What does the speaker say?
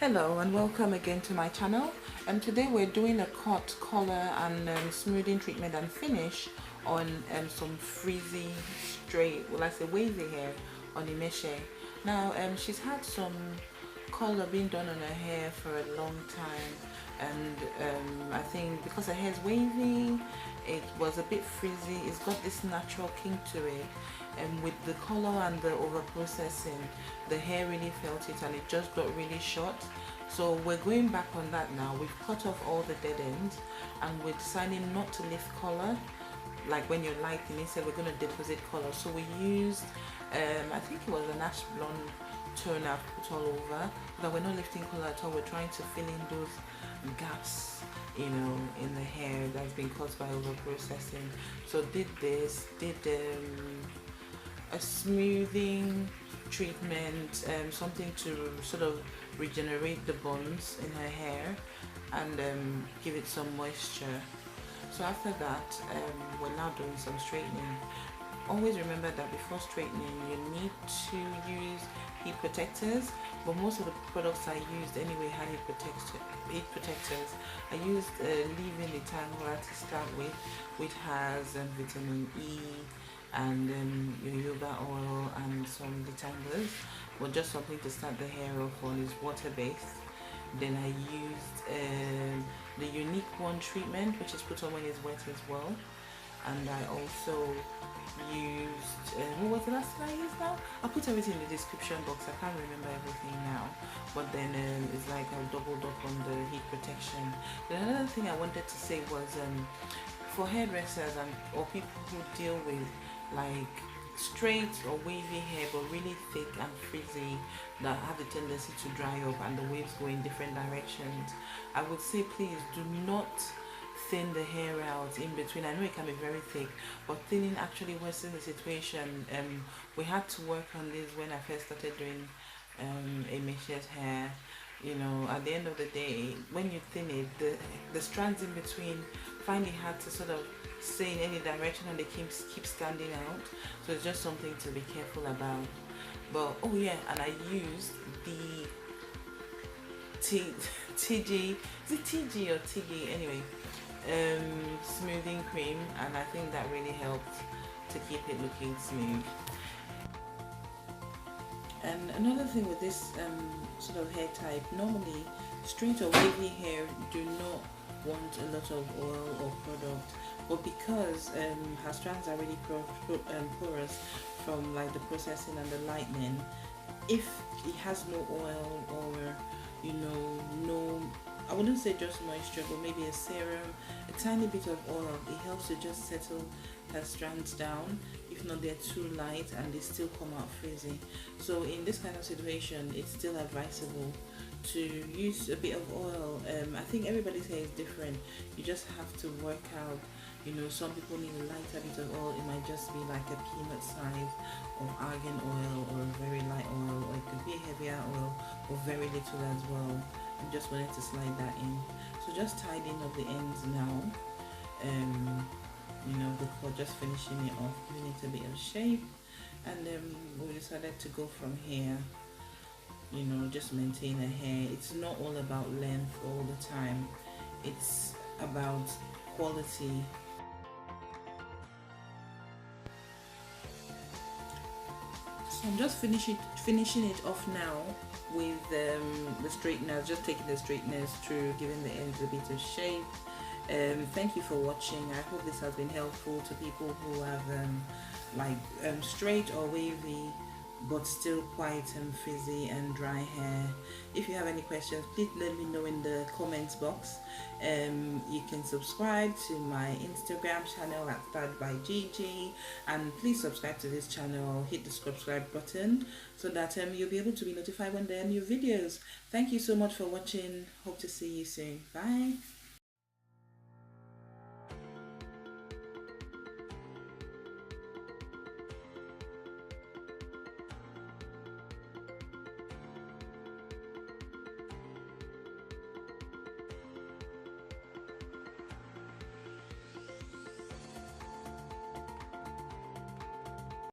Hello and welcome again to my channel, and today we're doing a cut, color and smoothing treatment and finish on some frizzy, straight, well I say wavy hair on Imeshe. Now she's had some color being done on her hair for a long time, and I think because her hair is wavy it was a bit frizzy. It's got this natural kink to it, and with the color and the over processing the hair really felt it and it just got really short. So we're going back on that now. We've cut off all the dead ends and we're deciding not to lift color like when you're lighting. Instead we're going to deposit color. So we used I think it was an ash blonde tone I've put all over, but we're not lifting color at all. We're trying to fill in those gaps, you know, in the hair that's been caused by over processing. So did a smoothing treatment, something to sort of regenerate the bonds in her hair and give it some moisture. So after that we're now doing some straightening. Always remember that before straightening you need to use heat protectors, but most of the products I used anyway had heat protectors. I used leave-in detangler to start with, which has vitamin E and jojoba oil and some detanglers, but just something to start the hair off on. Is water-based. Then I used the unique one treatment, which is put on when it's wet as well. And I also used what was the last thing I used now? I'll put everything in the description box. I can't remember everything now, but then it's like I doubled up on the heat protection. Then another thing I wanted to say was for hairdressers and or people who deal with like straight or wavy hair but really thick and frizzy that have the tendency to dry up and the waves go in different directions, I would say please do not thin the hair out in between. I know it can be very thick, but thinning actually worsens the situation. We had to work on this when I first started doing Imeshe's hair. You know, at the end of the day, when you thin it, the strands in between find it hard to sort of stay in any direction and they keep standing out. So it's just something to be careful about. But oh yeah, and I used the TG, is it TG or TG anyway, smoothing cream, and I think that really helped to keep it looking smooth. And another thing with this sort of hair type, normally straight or wavy hair do not want a lot of oil or product, but because her strands are really porous from like the processing and the lightening, if it has no oil or you know no, I wouldn't say just moisture, but maybe a serum, a tiny bit of oil, it helps to just settle her strands down. If not, they're too light and they still come out frizzy. So in this kind of situation, it's still advisable to use a bit of oil. I think everybody's hair is different. You just have to work out, you know, some people need a lighter bit of oil. It might just be like a peanut size of argan oil or a very light oil, or it could be a heavier oil or very little as well. I just wanted to slide that in. So just tidying up the ends now. You know, before just finishing it off, giving it a bit of shape, and then we decided to go from here. You know, just maintain a hair. It's not all about length all the time. It's about quality. So I'm just finishing it off now with the straighteners, just taking the straighteners through, giving the ends a bit of shape. Thank you for watching. I hope this has been helpful to people who have straight or wavy but still quite frizzy and dry hair. If you have any questions, please let me know in the comments box. You can subscribe to my Instagram channel at Start by Gigi, and please subscribe to this channel. Hit the subscribe button so that you'll be able to be notified when there are new videos. Thank you so much for watching. Hope to see you soon. Bye.